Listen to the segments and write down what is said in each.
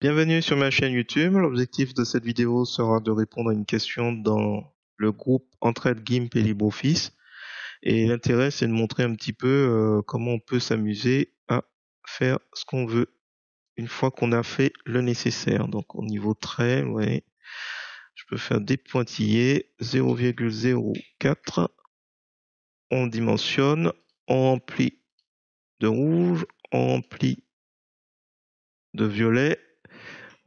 Bienvenue sur ma chaîne YouTube. L'objectif de cette vidéo sera de répondre à une question dans le groupe Entraide GIMP et LibreOffice. Et l'intérêt, c'est de montrer un petit peu comment on peut s'amuser à faire ce qu'on veut une fois qu'on a fait le nécessaire. Donc au niveau trait, vous voyez, je peux faire des pointillés, 0,04. On dimensionne, on remplit de rouge, on remplit de violet.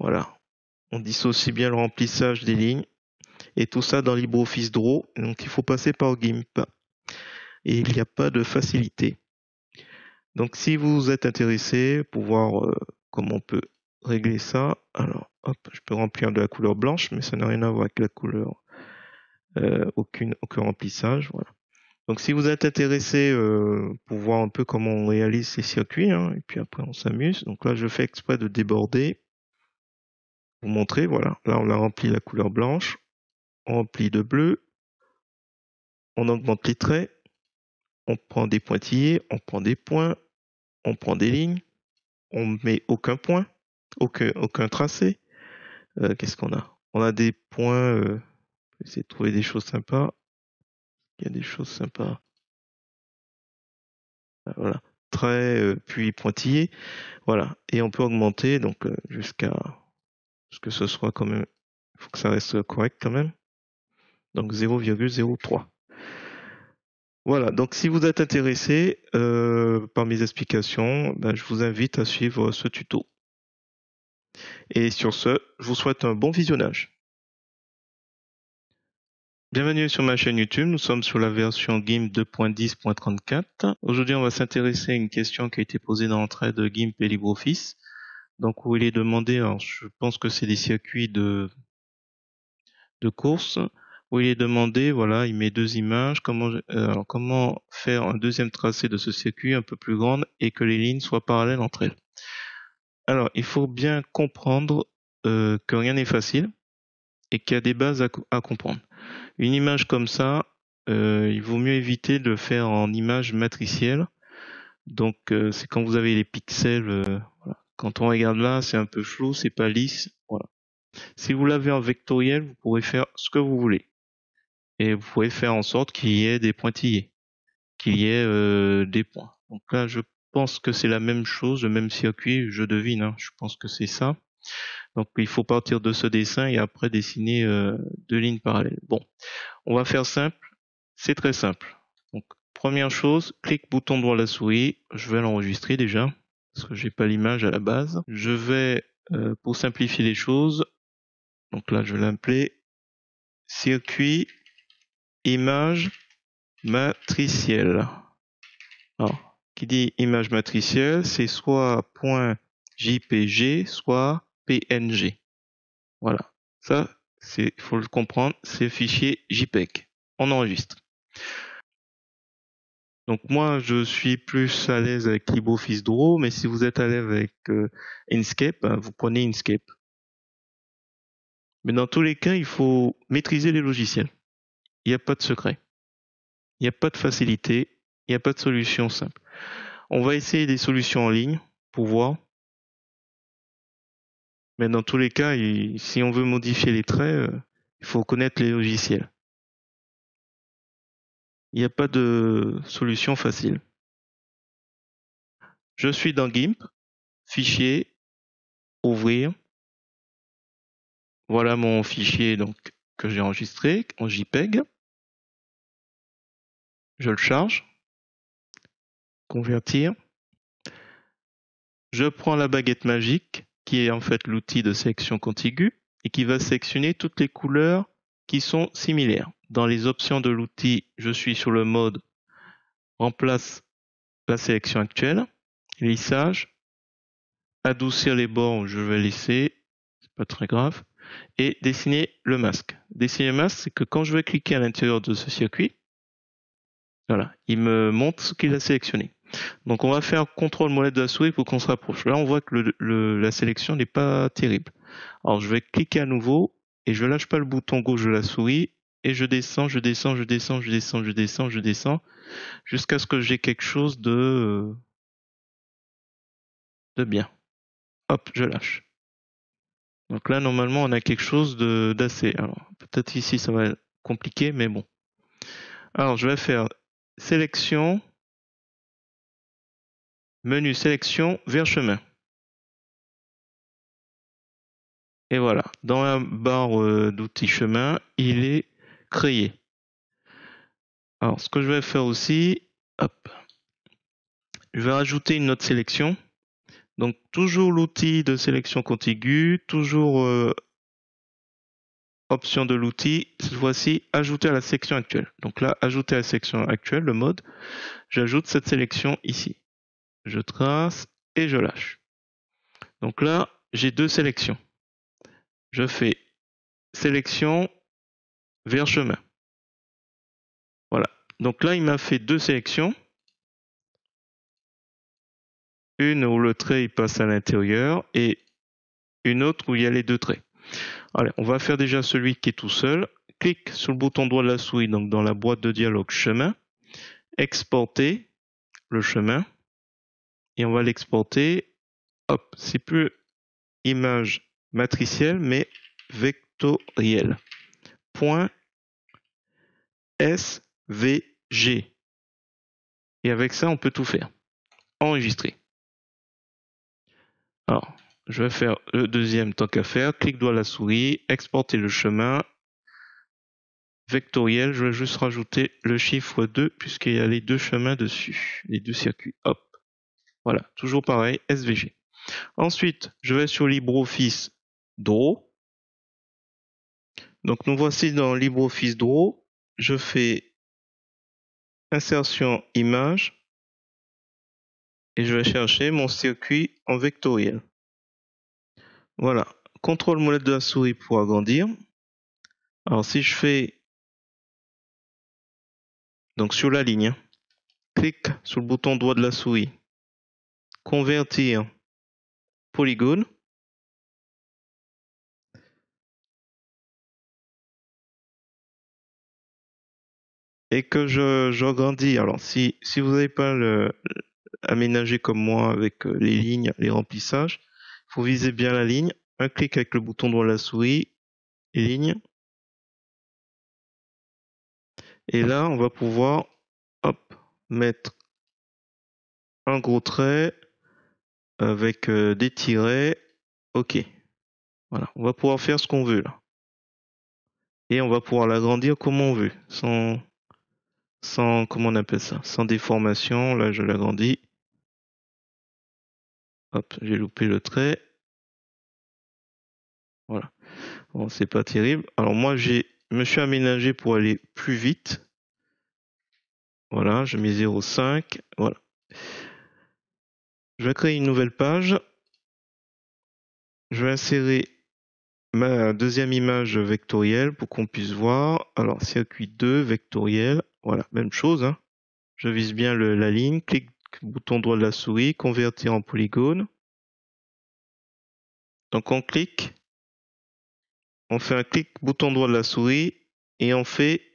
Voilà. On dissocie bien le remplissage des lignes. Et tout ça dans LibreOffice Draw. Donc il faut passer par GIMP. Et il n'y a pas de facilité. Donc si vous êtes intéressé pour voir comment on peut régler ça, alors hop, je peux remplir de la couleur blanche, mais ça n'a rien à voir avec la couleur, aucun remplissage. Voilà. Donc si vous êtes intéressé pour voir un peu comment on réalise ces circuits, hein, et puis après on s'amuse. Donc là je fais exprès de déborder. Vous montrer, voilà. Là on a rempli la couleur blanche, on remplit de bleu, on augmente les traits, on prend des pointillés, on prend des points, on prend des lignes, on met aucun point, aucun tracé. Qu'est-ce qu'on a? On a des points, on va essayer de trouver des choses sympas. Il y a des choses sympas. Voilà. Traits, puis pointillés. Voilà. Et on peut augmenter donc jusqu'à ce que ce soit quand même. Il faut que ça reste correct quand même. Donc 0,03. Voilà, donc si vous êtes intéressé par mes explications, ben, je vous invite à suivre ce tuto. Et sur ce, je vous souhaite un bon visionnage. Bienvenue sur ma chaîne YouTube, nous sommes sur la version GIMP 2.10.34. Aujourd'hui, on va s'intéresser à une question qui a été posée dans l'entraide de GIMP et LibreOffice. Donc, où il est demandé, alors je pense que c'est des circuits de course, où il est demandé, voilà, il met deux images, comment faire un deuxième tracé de ce circuit un peu plus grand et que les lignes soient parallèles entre elles. Alors, il faut bien comprendre que rien n'est facile et qu'il y a des bases à comprendre. Une image comme ça, il vaut mieux éviter de le faire en image matricielle. Donc, c'est quand vous avez les pixels, voilà. Quand on regarde là, c'est un peu flou, c'est pas lisse. Voilà. Si vous l'avez en vectoriel, vous pourrez faire ce que vous voulez. Et vous pouvez faire en sorte qu'il y ait des pointillés, qu'il y ait des points. Donc là, je pense que c'est la même chose, le même circuit, je devine, hein, je pense que c'est ça. Donc il faut partir de ce dessin et après dessiner deux lignes parallèles. Bon, on va faire simple, c'est très simple. Donc première chose, clic bouton droit de la souris, je vais l'enregistrer déjà, parce que j'ai pas l'image à la base. Je vais, pour simplifier les choses, donc là je vais l'appeler circuit image matricielle. Alors, qui dit image matricielle, c'est soit .jpg, soit png. Voilà. Ça, il faut le comprendre, c'est le fichier JPEG. On enregistre. Donc moi, je suis plus à l'aise avec LibreOffice Draw, mais si vous êtes à l'aise avec Inkscape, vous prenez Inkscape. Mais dans tous les cas, il faut maîtriser les logiciels. Il n'y a pas de secret. Il n'y a pas de facilité. Il n'y a pas de solution simple. On va essayer des solutions en ligne pour voir. Mais dans tous les cas, si on veut modifier les traits, il faut connaître les logiciels. Il n'y a pas de solution facile. Je suis dans GIMP, fichier, ouvrir. Voilà mon fichier donc que j'ai enregistré en JPEG. Je le charge. Convertir. Je prends la baguette magique, qui est en fait l'outil de sélection contiguë, et qui va sélectionner toutes les couleurs qui sont similaires. Dans les options de l'outil, je suis sur le mode remplace la sélection actuelle, lissage, adoucir les bords, je vais laisser, c'est pas très grave, et dessiner le masque. Dessiner le masque, c'est que quand je vais cliquer à l'intérieur de ce circuit, voilà, il me montre ce qu'il a sélectionné. Donc on va faire CTRL molette de la souris pour qu'on se rapproche. Là on voit que la sélection n'est pas terrible. Alors je vais cliquer à nouveau et je lâche pas le bouton gauche de la souris et je descends, je descends, je descends, je descends, je descends, je descends jusqu'à ce que j'ai quelque chose de bien. Hop, je lâche. Donc là, normalement, on a quelque chose d'assez. Alors, peut-être ici, ça va être compliqué, mais bon. Alors, je vais faire sélection, menu sélection vers chemin. Et voilà, dans la barre d'outils chemin, il est créé. Alors, ce que je vais faire aussi, hop, je vais rajouter une autre sélection. Donc, toujours l'outil de sélection contiguë, toujours option de l'outil, cette fois-ci, ajouter à la section actuelle. Donc là, ajouter à la section actuelle, le mode, j'ajoute cette sélection ici. Je trace et je lâche. Donc là, j'ai deux sélections. Je fais sélection vers chemin. Voilà. Donc là, il m'a fait deux sélections. Une où le trait il passe à l'intérieur et une autre où il y a les deux traits. Allez, on va faire déjà celui qui est tout seul. Clique sur le bouton droit de la souris, donc dans la boîte de dialogue chemin. Exporter le chemin. Et on va l'exporter. Hop, c'est plus image matricielle, mais vectorielle. Point SVG. Et avec ça, on peut tout faire. Enregistrer. Alors, je vais faire le deuxième tant qu'à faire. Clique droit de la souris, exporter le chemin. Vectoriel, je vais juste rajouter le chiffre 2 puisqu'il y a les deux chemins dessus, les deux circuits. Hop. Voilà, toujours pareil, SVG. Ensuite, je vais sur LibreOffice Draw. Donc nous voici dans LibreOffice Draw. Je fais insertion image et je vais chercher mon circuit en vectoriel. Voilà, contrôle molette de la souris pour agrandir. Alors si je fais donc sur la ligne, clique sur le bouton droit de la souris, convertir polygone. Et que j'agrandis. Alors si vous n'avez pas aménagé comme moi avec les lignes, les remplissages, il faut viser bien la ligne. Un clic avec le bouton droit de la souris, ligne. Et là, on va pouvoir hop, mettre un gros trait avec des tirets. OK. Voilà, on va pouvoir faire ce qu'on veut là. Et on va pouvoir l'agrandir comme on veut, sans comment on appelle ça, sans déformation. Là, je l'agrandis. Hop, j'ai loupé le trait. Voilà. Bon, c'est pas terrible. Alors moi, me suis aménagé pour aller plus vite. Voilà, je mets 0,5. Voilà. Je vais créer une nouvelle page. Je vais insérer ma deuxième image vectorielle pour qu'on puisse voir. Alors, circuit 2, vectoriel. Voilà, même chose. Hein. Je vise bien la ligne. Clique, bouton droit de la souris, convertir en polygone. Donc on clique. On fait un clic, bouton droit de la souris, et on fait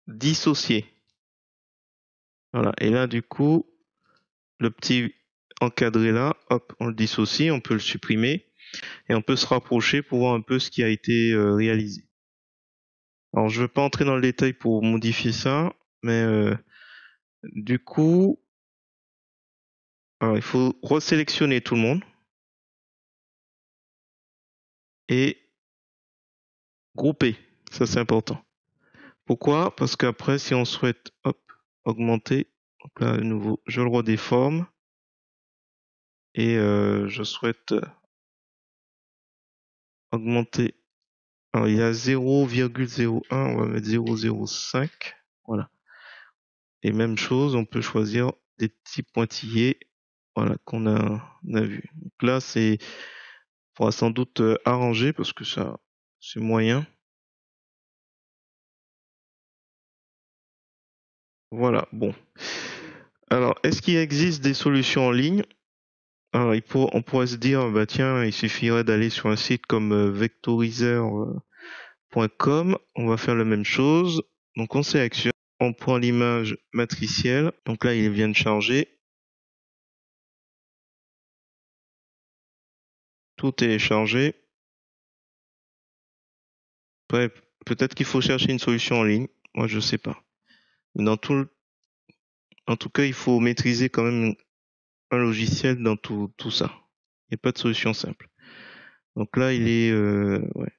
dissocier. Voilà. Et là, du coup, le petit encadré là, hop, on le dissocie, on peut le supprimer et on peut se rapprocher pour voir un peu ce qui a été réalisé. Alors je ne vais pas entrer dans le détail pour modifier ça, mais du coup, alors, il faut resélectionner tout le monde et grouper. Ça c'est important. Pourquoi? Parce qu'après, si on souhaite hop, augmenter, donc là à nouveau, je le redéforme et je souhaite augmenter. Alors il y a 0,01, on va mettre 0,05. Voilà. Et même chose, on peut choisir des petits pointillés, voilà, qu'on a vu. Donc là, faudra sans doute arranger parce que ça, c'est moyen. Voilà, bon. Alors, est-ce qu'il existe des solutions en ligne? Alors, on pourrait se dire, bah tiens, il suffirait d'aller sur un site comme vectorizer.com. On va faire la même chose. Donc, on sélectionne, on prend l'image matricielle. Donc là, il vient de charger. Tout est chargé. Après, peut-être qu'il faut chercher une solution en ligne. Moi, je sais pas. En tout cas, il faut maîtriser quand même un logiciel dans tout ça. Il n'y a pas de solution simple. Donc là, il est, ouais.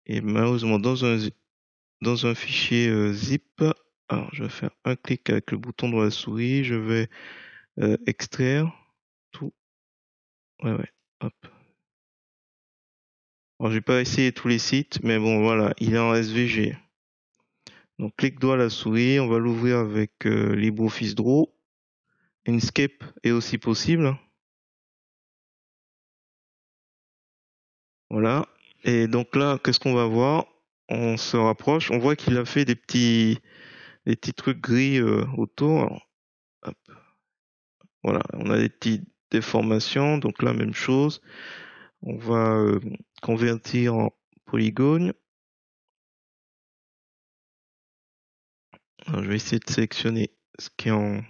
Et malheureusement, dans un fichier zip, alors je vais faire un clic avec le bouton de la souris, je vais extraire tout. Ouais, hop. Alors, j'ai pas essayé tous les sites, mais bon, voilà, il est en SVG. Donc, clic droit à la souris, on va l'ouvrir avec LibreOffice Draw. Inkscape est aussi possible. Voilà. Et donc là, qu'est-ce qu'on va voir? On se rapproche, on voit qu'il a fait des petits trucs gris autour. Alors, hop. Voilà, on a des petites déformations, donc là, même chose. On va convertir en polygone. Alors, je vais essayer de sélectionner ce qui est en...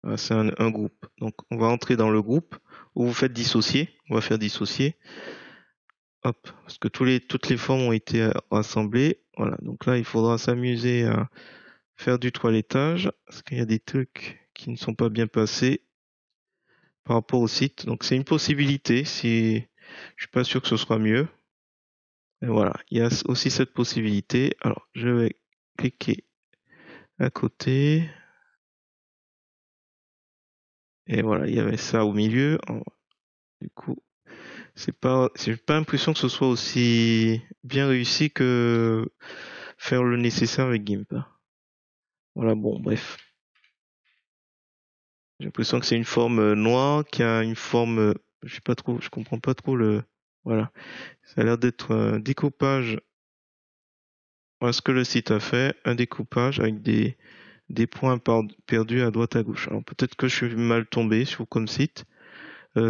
Ah, c'est un groupe. Donc, on va entrer dans le groupe où vous faites dissocier. On va faire dissocier. Hop, parce que toutes les formes ont été rassemblées. Voilà, donc là, il faudra s'amuser à faire du toilettage, parce qu'il y a des trucs qui ne sont pas bien passés par rapport au site. Donc, c'est une possibilité. Si je suis pas sûr que ce sera mieux. Et voilà, il y a aussi cette possibilité. Alors, je vais cliquer à côté. Et voilà, il y avait ça au milieu. Du coup, j'ai pas l'impression que ce soit aussi bien réussi que faire le nécessaire avec GIMP. Voilà, bon, bref. J'ai l'impression que c'est une forme noire qui a une forme, je sais pas trop, je comprends pas trop voilà. Ça a l'air d'être un découpage. Voilà ce que le site a fait, un découpage avec des points perdus à droite à gauche. Alors peut-être que je suis mal tombé sur comme site.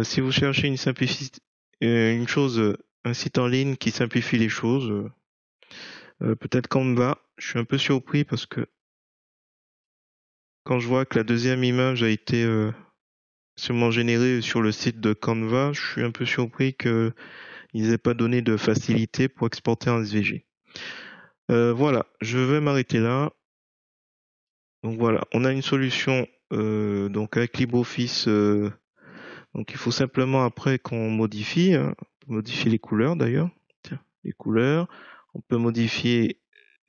Si vous cherchez une chose, un site en ligne qui simplifie les choses, peut-être Canva. Je suis un peu surpris parce que quand je vois que la deuxième image a été sûrement générée sur le site de Canva, je suis un peu surpris qu'ils n'aient pas donné de facilité pour exporter en SVG. Voilà, je vais m'arrêter là. Donc voilà, on a une solution donc avec LibreOffice. Donc il faut simplement après qu'on modifie, hein, modifier les couleurs d'ailleurs. Tiens, les couleurs. On peut modifier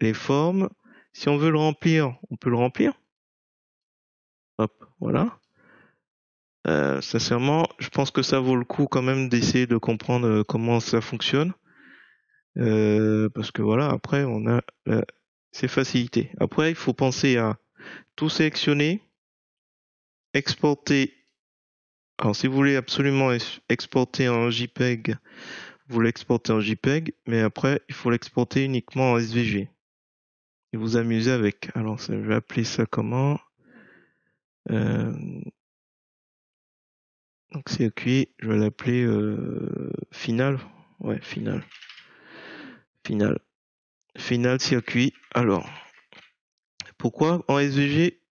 les formes. Si on veut le remplir, on peut le remplir. Hop, voilà. Sincèrement, je pense que ça vaut le coup quand même d'essayer de comprendre comment ça fonctionne. Parce que voilà, après, on a ces facilités. Après, il faut penser à tout sélectionner, exporter. Alors, si vous voulez absolument exporter en JPEG, vous l'exportez en JPEG, mais après, il faut l'exporter uniquement en SVG. Et vous amuser avec. Alors, je vais appeler ça comment? Donc, circuit, je vais l'appeler final. Ouais, final. Final circuit. Alors, pourquoi en SVG?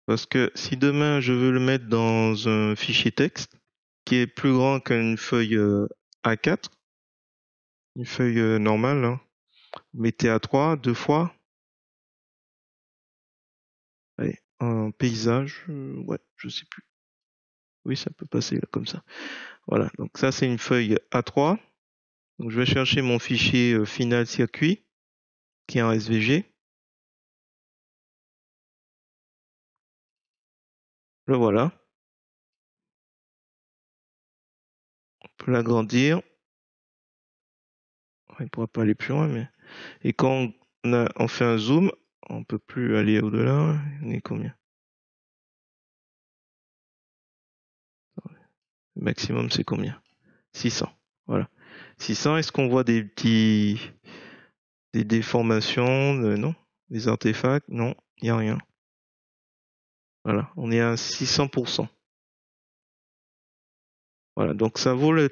Parce que si demain je veux le mettre dans un fichier texte qui est plus grand qu'une feuille A4, une feuille normale, hein, mettez A3 deux fois. Allez, un paysage, ouais, je sais plus. Oui, ça peut passer là, comme ça. Voilà, donc ça c'est une feuille A3. Donc je vais chercher mon fichier final circuit qui est en SVG. Le voilà. On peut l'agrandir. Il ne pourra pas aller plus loin, mais et quand on fait un zoom, on peut plus aller au-delà. On est combien? Le maximum c'est combien? 600. Voilà. 600. Est-ce qu'on voit des déformations? Non. Des artefacts? Non. Il n'y a rien. Voilà. On est à 600%. Voilà. Donc ça vaut le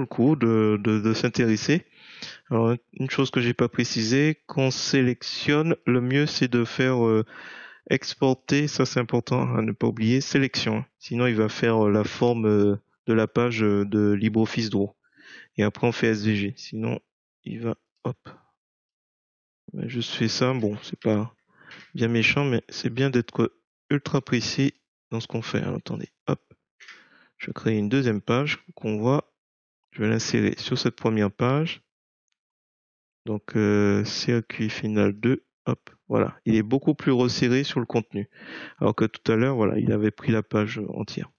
coup de s'intéresser. Alors, une chose que j'ai pas précisé, qu'on sélectionne, le mieux c'est de faire exporter, ça c'est important à ne pas oublier, sélection. Sinon il va faire la forme de de la page de LibreOffice Draw. Et après on fait SVG. Sinon, il va, hop. Ben, juste fait ça. Bon, c'est pas bien méchant, mais c'est bien d'être ultra précis dans ce qu'on fait. Alors, attendez, hop. Je vais créer une deuxième page qu'on voit. Je vais l'insérer sur cette première page. Donc, circuit final 2. Hop, voilà. Il est beaucoup plus resserré sur le contenu. Alors que tout à l'heure, voilà, il avait pris la page entière.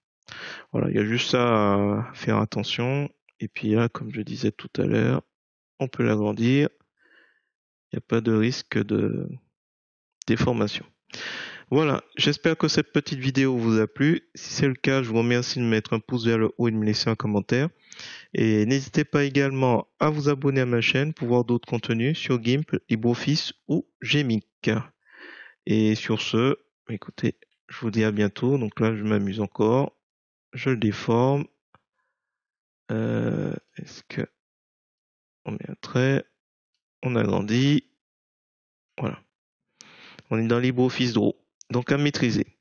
Voilà, il y a juste ça à faire attention. Et puis là, comme je disais tout à l'heure, on peut l'agrandir. Il n'y a pas de risque de déformation. Voilà, j'espère que cette petite vidéo vous a plu. Si c'est le cas, je vous remercie de mettre un pouce vers le haut et de me laisser un commentaire. Et n'hésitez pas également à vous abonner à ma chaîne pour voir d'autres contenus sur GIMP, LibreOffice ou Gmic. Et sur ce, écoutez, je vous dis à bientôt. Donc là, je m'amuse encore. Je le déforme. Est-ce que on met un trait? On agrandit. Voilà. On est dans LibreOffice Draw. Donc à maîtriser.